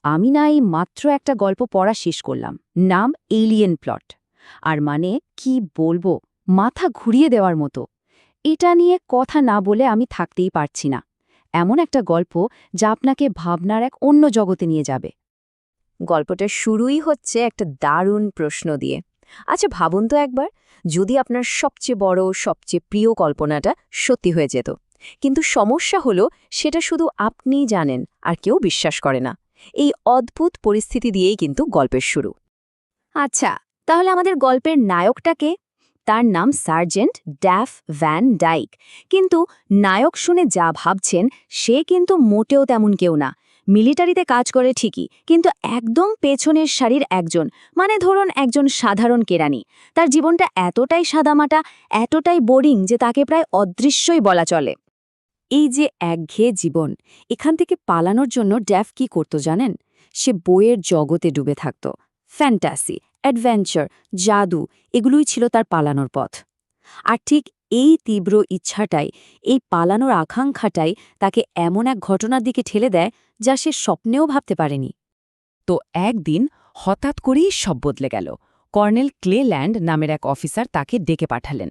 আমি না এই মাত্র একটা গল্প পড়া শেষ করলাম, নাম এলিয়েন প্লট। আর মানে কি বলবো, মাথা ঘুরিয়ে দেওয়ার মতো। এটা নিয়ে কথা না বলে আমি থাকতেই পারছি না। এমন একটা গল্প যা আপনাকে ভাবনার এক অন্য জগতে নিয়ে যাবে। গল্পটা শুরুই হচ্ছে একটা দারুণ প্রশ্ন দিয়ে। আচ্ছা ভাবুন তো একবার, যদি আপনার সবচেয়ে বড় সবচেয়ে প্রিয় কল্পনাটা সত্যি হয়ে যেত, কিন্তু সমস্যা হলো সেটা শুধু আপনিই জানেন আর কেউ বিশ্বাস করে না। এই অদ্ভুত পরিস্থিতি দিয়েই কিন্তু গল্পের শুরু। আচ্ছা, তাহলে আমাদের গল্পের নায়কটাকে? তার নাম সার্জেন্ট ড্যাফ ভ্যান ডাইক। কিন্তু নায়ক শুনে যা ভাবছেন সে কিন্তু মোটেও তেমন কেউ না। মিলিটারিতে কাজ করে ঠিকই, কিন্তু একদম পেছনের সারির একজন, মানে ধরুন একজন সাধারণ কেরানি। তার জীবনটা এতটাই সাদামাটা, এতটাই বোরিং যে তাকে প্রায় অদৃশ্যই বলা চলে। এই যে একঘেয়ে জীবন, এখান থেকে পালানোর জন্য ড্যাফ কি করত জানেন? সে বইয়ের জগতে ডুবে থাকত। ফ্যান্টাসি, অ্যাডভেঞ্চার, জাদু, এগুলোই ছিল তার পালানোর পথ। আর ঠিক এই তীব্র ইচ্ছাটাই, এই পালানোর আকাঙ্ক্ষাটাই তাকে এমন এক ঘটনার দিকে ঠেলে দেয় যা সে স্বপ্নেও ভাবতে পারেনি। তো একদিন হঠাৎ করেই সব বদলে গেল। কর্নেল ক্লেল্যান্ড নামের এক অফিসার তাকে ডেকে পাঠালেন।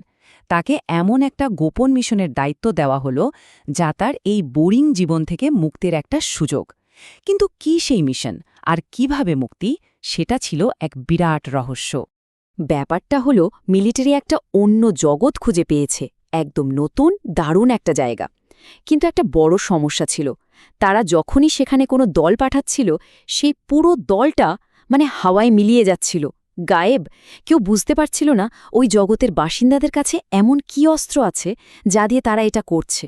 তাকে এমন একটা গোপন মিশনের দায়িত্ব দেওয়া হলো যা তার এই বোরিং জীবন থেকে মুক্তির একটা সুযোগ। কিন্তু কি সেই মিশন আর কিভাবে মুক্তি, সেটা ছিল এক বিরাট রহস্য। ব্যাপারটা হলো, মিলিটারি একটা অন্য জগৎ খুঁজে পেয়েছে, একদম নতুন দারুণ একটা জায়গা। কিন্তু একটা বড় সমস্যা ছিল, তারা যখনই সেখানে কোনো দল পাঠাচ্ছিল, সেই পুরো দলটা মানে হাওয়ায় মিলিয়ে যাচ্ছিল, গায়েব। কেউ বুঝতে পারছিল না ওই জগতের বাসিন্দাদের কাছে এমন কি অস্ত্র আছে যা দিয়ে তারা এটা করছে।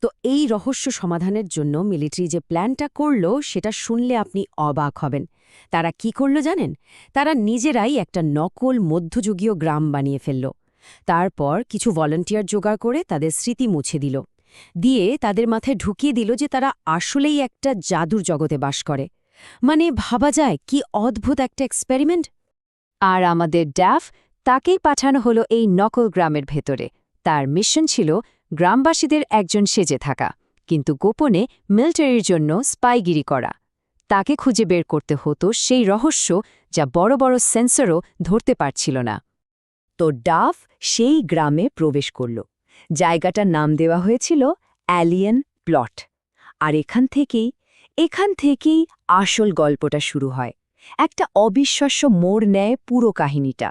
তো এই রহস্য সমাধানের জন্য মিলিটারি যে প্ল্যানটা করল সেটা শুনলে আপনি অবাক হবেন। তারা কি করল জানেন? তারা নিজেরাই একটা নকল মধ্যযুগীয় গ্রাম বানিয়ে ফেলল। তারপর কিছু ভলান্টিয়ার জোগাড় করে তাদের স্মৃতি মুছে দিল, দিয়ে তাদের মাথায় ঢুকিয়ে দিল যে তারা আসলেই একটা জাদুর জগতে বাস করে। মানে ভাবা যায় কি অদ্ভুত একটা এক্সপেরিমেন্ট। আর আমাদের ড্যাফ, তাকেই পাঠানো হলো এই নকল গ্রামের ভেতরে। তার মিশন ছিল গ্রামবাসীদের একজন সেজে থাকা, কিন্তু গোপনে মিলিটারির জন্য স্পাইগিরি করা। তাকে খুঁজে বের করতে হতো সেই রহস্য যা বড় বড় সেন্সরও ধরতে পারছিল না। তো ডাফ সেই গ্রামে প্রবেশ করল। জায়গাটার নাম দেওয়া হয়েছিল অ্যালিয়েন প্লট। আর এখান থেকেই আসল গল্পটা শুরু হয়। একটা অবিশ্বাস্য মোড় নেয় পুরো কাহিনীটা।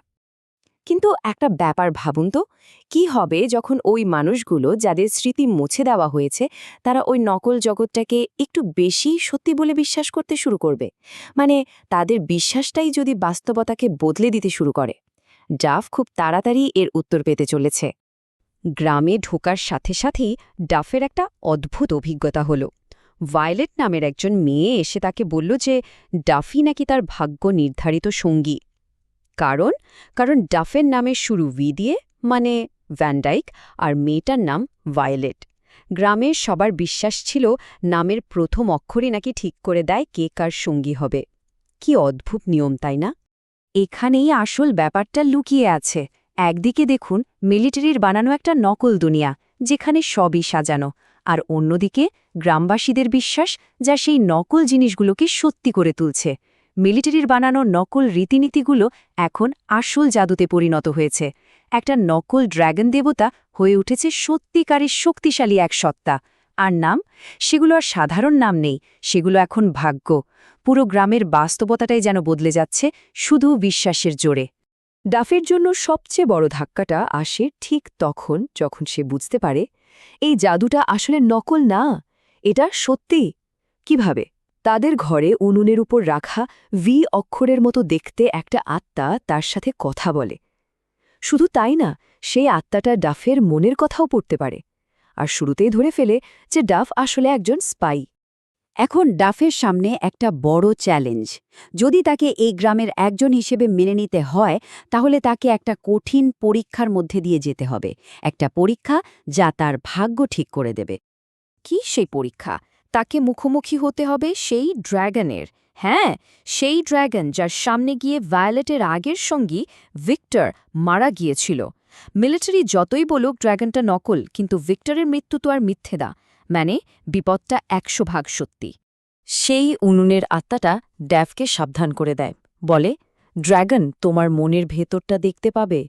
কিন্তু একটা ব্যাপার ভাবুন তো, কি হবে যখন ওই মানুষগুলো যাদের স্মৃতি মুছে দেওয়া হয়েছে তারা ওই নকল জগৎটাকে একটু বেশি সত্যি বলে বিশ্বাস করতে শুরু করবে? মানে তাদের বিশ্বাসটাই যদি বাস্তবতাকে বদলে দিতে শুরু করে। ডাফ খুব তাড়াতাড়ি এর উত্তর পেতে চলেছে। গ্রামে ঢোকার সাথে সাথেই ডাফের একটা অদ্ভুত অভিজ্ঞতা হলো। ভায়োলেট নামের একজন মেয়ে এসে তাকে বলল যে ডাফি নাকি তার ভাগ্য নির্ধারিত সঙ্গী। কারণ কারণ ডাফের নামের শুরু ভি দিয়ে, মানে ভ্যানডাইক, আর মেয়েটার নাম ভায়োলেট। গ্রামের সবার বিশ্বাস ছিল নামের প্রথম অক্ষরই নাকি ঠিক করে দেয় কে কার সঙ্গী হবে। কি অদ্ভুত নিয়ম, তাই না? এখানেই আসল ব্যাপারটা লুকিয়ে আছে। একদিকে দেখুন মিলিটারির বানানো একটা নকল দুনিয়া, যেখানে সবই সাজানো, আর অন্যদিকে গ্রামবাসীদের বিশ্বাস যা সেই নকল জিনিসগুলোকে সত্যি করে তুলছে। মিলিটারির বানানো নকল রীতিনীতিগুলো এখন আসল জাদুতে পরিণত হয়েছে। একটা নকল ড্র্যাগন দেবতা হয়ে উঠেছে সত্যিকারের শক্তিশালী এক সত্তা। আর নাম, সেগুলো আর সাধারণ নাম নেই, সেগুলো এখন ভাগ্য। পুরো গ্রামের বাস্তবতাটাই যেন বদলে যাচ্ছে শুধু বিশ্বাসের জোরে। ডাফের জন্য সবচেয়ে বড় ধাক্কাটা আসে ঠিক তখন যখন সে বুঝতে পারে এই জাদুটা আসলে নকল না, এটা সত্যি। কিভাবে? তাদের ঘরে উনুনের উপর রাখা ভি অক্ষরের মতো দেখতে একটা আত্মা তার সাথে কথা বলে। শুধু তাই না, সেই আত্মাটা ডাফের মনের কথাও পড়তে পারে, আর শুরুতেই ধরে ফেলে যে ডাফ আসলে একজন স্পাই। এখন ডাফের সামনে একটা বড় চ্যালেঞ্জ। যদি তাকে এই গ্রামের একজন হিসেবে মেনে নিতে হয়, তাহলে তাকে একটা কঠিন পরীক্ষার মধ্যে দিয়ে যেতে হবে। একটা পরীক্ষা যা তার ভাগ্য ঠিক করে দেবে। কি সেই পরীক্ষা? তাকে মুখোমুখি হতে হবে সেই ড্র্যাগনের। হ্যাঁ, সেই ড্র্যাগন যার সামনে গিয়ে ভায়োলেটের আগের সঙ্গী ভিক্টর মারা গিয়েছিল। মিলিটারি যতই বলুক ড্র্যাগনটা নকল, কিন্তু ভিক্টরের মৃত্যু তো আর মিথ্যে না। মানে বিপদটা 100 ভাগ সত্যি। সেই উনুনের আত্মাটা ড্যাভকে সাবধান করে দেয়, বলে, ড্র্যাগন তোমার মনের ভেতরটা দেখতে পাবে।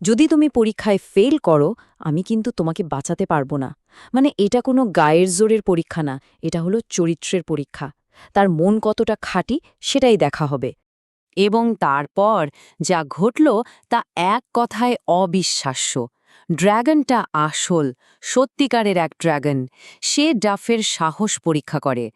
যদি তুমি পরীক্ষায় ফেল করো, আমি কিন্তু তোমাকে বাঁচাতে পারবো না। মানে এটা কোনো গায়ের জোরের পরীক্ষা না, এটা হলো চরিত্রের পরীক্ষা। তার মন কতটা খাঁটি সেটাই দেখা হবে। এবং তারপর যা ঘটল তা এক কথায় অবিশ্বাস্য। ড্র্যাগনটা আসল, সত্যিকারের এক ড্র্যাগন। সে ডাফের সাহস পরীক্ষা করে,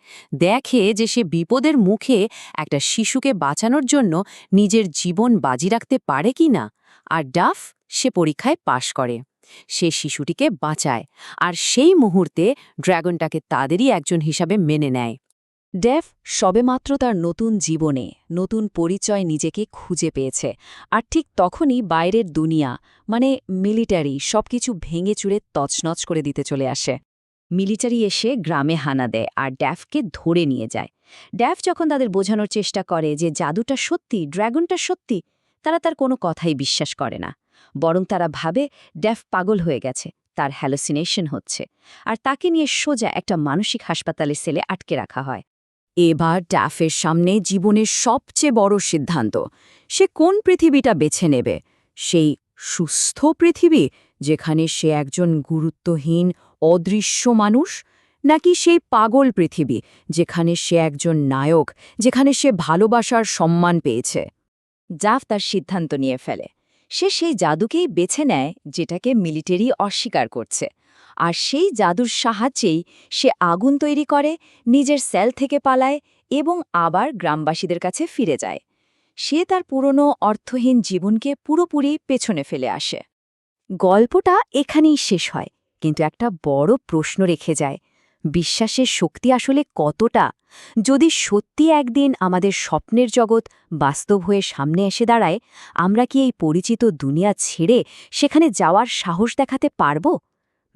দেখে যে সে বিপদের মুখে একটা শিশুকে বাঁচানোর জন্য নিজের জীবন বাজি রাখতে পারে কি না। আর ডাফ সে পরীক্ষায় পাশ করে, সে শিশুটিকে বাঁচায়, আর সেই মুহূর্তে ড্র্যাগনটাকে তাদেরই একজন হিসাবে মেনে নেয়। ড্যাভ সবেমাত্র তার নতুন জীবনে নতুন পরিচয় নিজেকে খুঁজে পেয়েছে, আর ঠিক তখনই বাইরের দুনিয়া মানে মিলিটারি সবকিছু ভেঙে চুরে তছনছ করে দিতে চলে আসে। মিলিটারি এসে গ্রামে হানা দেয় আর ড্যাভকে ধরে নিয়ে যায়। ড্যাভ যখন তাদের বোঝানোর চেষ্টা করে যে জাদুটা সত্যি, ড্র্যাগনটা সত্যি, তারা তার কোনো কথাই বিশ্বাস করে না। বরং তারা ভাবে ড্যাভ পাগল হয়ে গেছে, তার হ্যালুসিনেশন হচ্ছে, আর তাকে নিয়ে সোজা একটা মানসিক হাসপাতালে সেলে আটকে রাখা হয়। এবার ড্যাফের সামনে জীবনের সবচেয়ে বড় সিদ্ধান্ত। সে কোন পৃথিবীটা বেছে নেবে? সেই সুস্থ পৃথিবী যেখানে সে একজন গুরুত্বহীন অদৃশ্য মানুষ, নাকি সেই পাগল পৃথিবী যেখানে সে একজন নায়ক, যেখানে সে ভালোবাসার সম্মান পেয়েছে? জাফ তার সিদ্ধান্ত নিয়ে ফেলে। সে সেই জাদুকেই বেছে নেয় যেটাকে মিলিটারি অস্বীকার করছে, আর সেই জাদুর সাহায্যেই সে আগুন তৈরি করে, নিজের সেল থেকে পালায় এবং আবার গ্রামবাসীদের কাছে ফিরে যায়। সে তার পুরনো অর্থহীন জীবনকে পুরোপুরি পেছনে ফেলে আসে। গল্পটা এখানেই শেষ হয়, কিন্তু একটা বড় প্রশ্ন রেখে যায়। বিশ্বাসের শক্তি আসলে কতটা? যদি সত্যি একদিন আমাদের স্বপ্নের জগৎ বাস্তব হয়ে সামনে এসে দাঁড়ায়, আমরা কি এই পরিচিত দুনিয়া ছেড়ে সেখানে যাওয়ার সাহস দেখাতে পারব?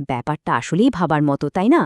ব্যাপারটা আসলেই ভাবার মতো, তাই না?